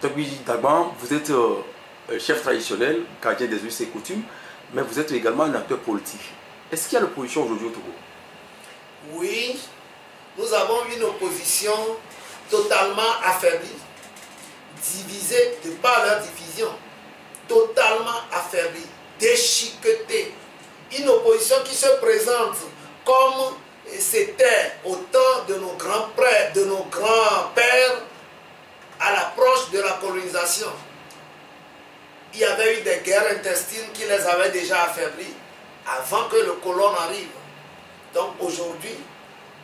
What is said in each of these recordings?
Togbi Dagban, vous êtes chef traditionnel, gardien des us et coutumes, mais vous êtes également un acteur politique. Est-ce qu'il y a l'opposition aujourd'hui au Togo? Oui, nous avons une opposition totalement affaiblie, divisée de par leur division, totalement affaiblie, déchiquetée. Une opposition qui se présente comme c'était au temps de nos grands-pères, de nos grands-pères, à l'approche de la colonisation. Il y avait eu des guerres intestines qui les avaient déjà affaiblis avant que le colon arrive. Donc aujourd'hui,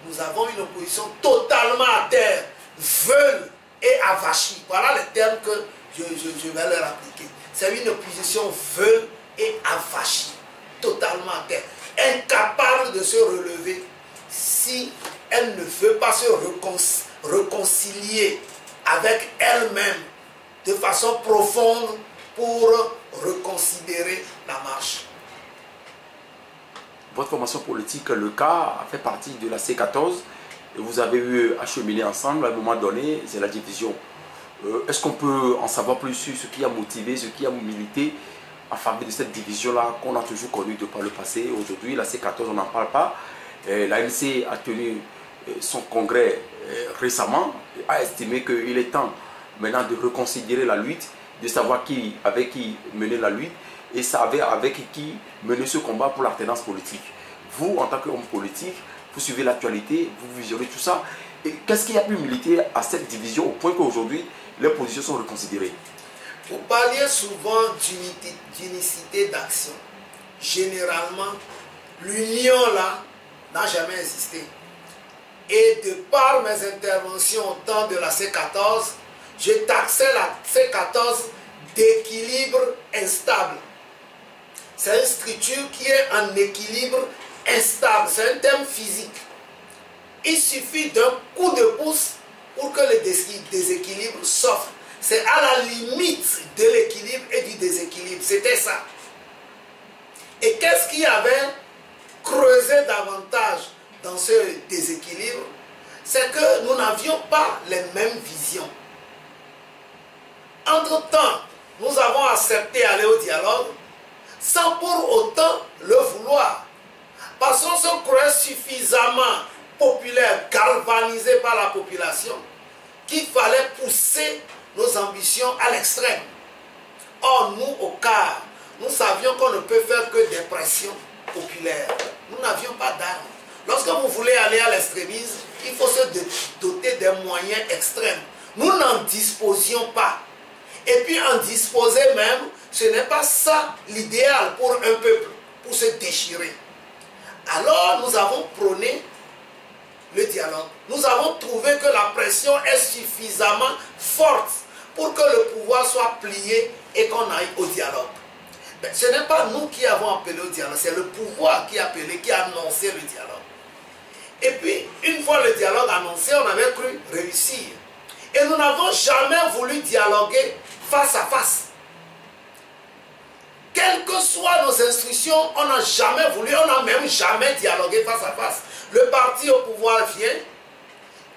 nous avons une opposition totalement à terre, veule et avachie. Voilà les termes que je vais leur appliquer. C'est une opposition veule et avachie, totalement à terre, incapable de se relever si elle ne veut pas se réconcilier avec elle-même de façon profonde pour reconsidérer la marche. Votre formation politique, le cas, a fait partie de la C14 et vous avez eu à cheminer ensemble. À un moment donné, c'est la division. Est-ce qu'on peut en savoir plus sur ce qui a motivé, ce qui a milité en faveur de cette division-là qu'on a toujours connue de par le passé? Aujourd'hui, la C14, on n'en parle pas. L'ANC a tenu son congrès récemment, a estimé qu'il est temps maintenant de reconsidérer la lutte, de savoir avec qui mener la lutte et savoir avec qui mener ce combat pour l'alternance politique. Vous, en tant qu'homme politique, vous suivez l'actualité, vous visionnez tout ça. Qu'est-ce qui a pu militer à cette division au point qu'aujourd'hui, les positions sont reconsidérées? Vous parliez souvent d'unicité d'action. Généralement, l'union là n'a jamais existé. Et de par mes interventions au temps de la C14, je taxais la C14 d'équilibre instable. C'est une structure qui est en équilibre instable. C'est un terme physique. Il suffit d'un coup de pouce pour que le déséquilibre s'offre. C'est à la limite de l'équilibre et du déséquilibre. C'était ça. Et qu'est-ce qui avait creusé davantage dans ce déséquilibre? C'est que nous n'avions pas les mêmes visions. Entre-temps, nous avons accepté d'aller au dialogue sans pour autant le vouloir. Parce qu'on se croyait suffisamment populaire, galvanisé par la population, qu'il fallait pousser nos ambitions à l'extrême. Or, nous, au CAR, nous savions qu'on ne peut faire que des pressions populaires. Nous n'avions pas d'armes. Lorsque vous voulez aller à l'extrémisme, il faut se doter des moyens extrêmes. Nous n'en disposions pas. Et puis en disposer même, ce n'est pas ça l'idéal pour un peuple, pour se déchirer. Alors nous avons prôné le dialogue. Nous avons trouvé que la pression est suffisamment forte pour que le pouvoir soit plié et qu'on aille au dialogue. Mais ce n'est pas nous qui avons appelé au dialogue, c'est le pouvoir qui a appelé, qui a annoncé le dialogue. Et puis, une fois le dialogue annoncé, on avait cru réussir. Et nous n'avons jamais voulu dialoguer face à face. Quelles que soient nos instructions, on n'a jamais voulu, on n'a même jamais dialogué face à face. Le parti au pouvoir vient.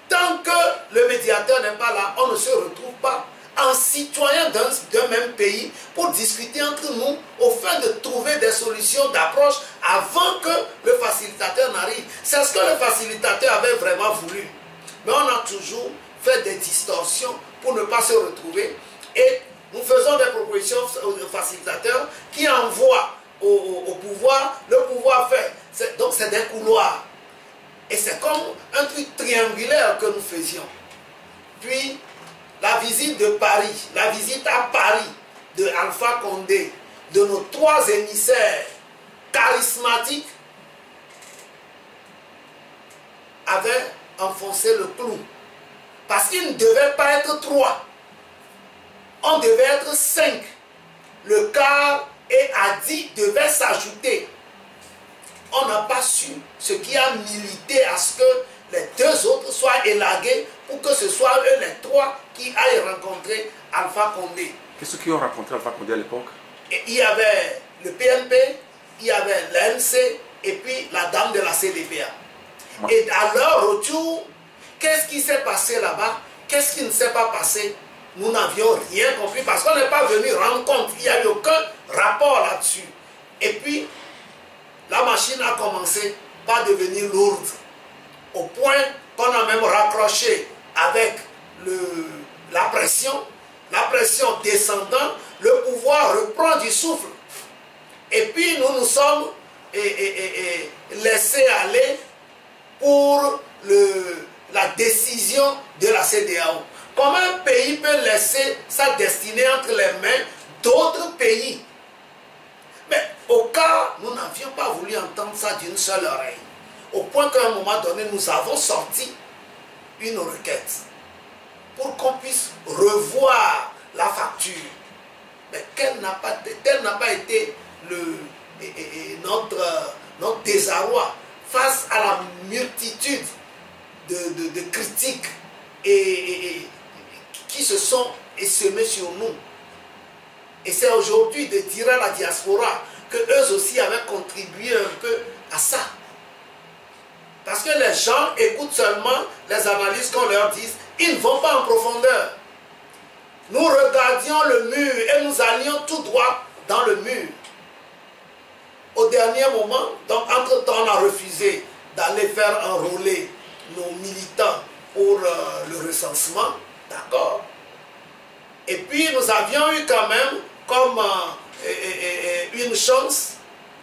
Tant que le médiateur n'est pas là, on ne se retrouve pas en citoyen d'un même pays pour discuter entre nous au fin de trouver des solutions d'approche avant que le facilitateur n'arrive. C'est ce que le facilitateur avait vraiment voulu. Mais on a toujours fait des distorsions pour ne pas se retrouver et nous faisons des propositions au facilitateur qui envoie au pouvoir, le pouvoir fait. Donc c'est des couloirs. Et c'est comme un truc triangulaire que nous faisions. Puis la visite de Paris, la visite à Paris de Alpha Condé, de nos trois émissaires charismatiques, avait enfoncé le clou. Parce qu'il ne devait pas être 3. On devait être 5. Le CAR et Adi devaient s'ajouter. On n'a pas su ce qui a milité à ce que les 2 autres soient élagués pour que ce soit eux les 3 qui aillent rencontrer Alpha Condé. Qu'est-ce qu'ils ont rencontré Alpha Condé à l'époque? Il y avait le PNP, il y avait l'ANC et puis la dame de la CDPA. Et à leur retour, qu'est-ce qui s'est passé là-bas? Qu'est-ce qui ne s'est pas passé? nous n'avions rien compris parce qu'on n'est pas venu rendre compte. Il n'y a eu aucun rapport là-dessus. Et puis, la machine a commencé par devenir lourde, au point qu'on a même raccroché avec la pression descendant, le pouvoir reprend du souffle. Et puis nous nous sommes laissés aller pour la décision de la CEDEAO. Comment un pays peut laisser sa destinée entre les mains d'autres pays? Mais au cas, nous n'avions pas voulu entendre ça d'une seule oreille. Au point qu'à un moment donné, nous avons sorti une requête pour qu'on puisse revoir la facture. Mais tel n'a pas été notre désarroi face à la multitude de critiques qui se sont essaimées sur nous. Et c'est aujourd'hui de dire à la diaspora que eux aussi avaient contribué un peu à ça. Parce que les gens écoutent seulement les analyses qu'on leur dise, ils ne vont pas en profondeur. Nous regardions le mur et nous allions tout droit dans le mur. Au dernier moment, donc entre-temps, on a refusé d'aller faire enrôler nos militants pour le recensement, d'accord? Et puis nous avions eu quand même comme une chance,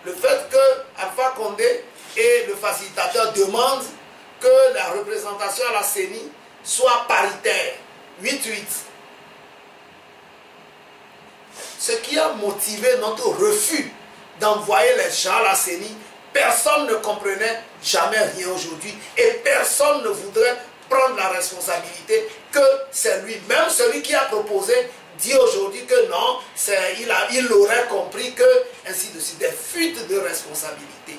le fait que Alpha Condé et le facilitateur demandent que la représentation à la CENI soit paritaire, 8-8. Ce qui a motivé notre refus d'envoyer les gens à la CENI, personne ne comprenait jamais rien aujourd'hui et personne ne voudrait prendre la responsabilité que c'est lui. Même celui qui a proposé dit aujourd'hui que non, il aurait compris que, ainsi de suite, des fuites de responsabilité.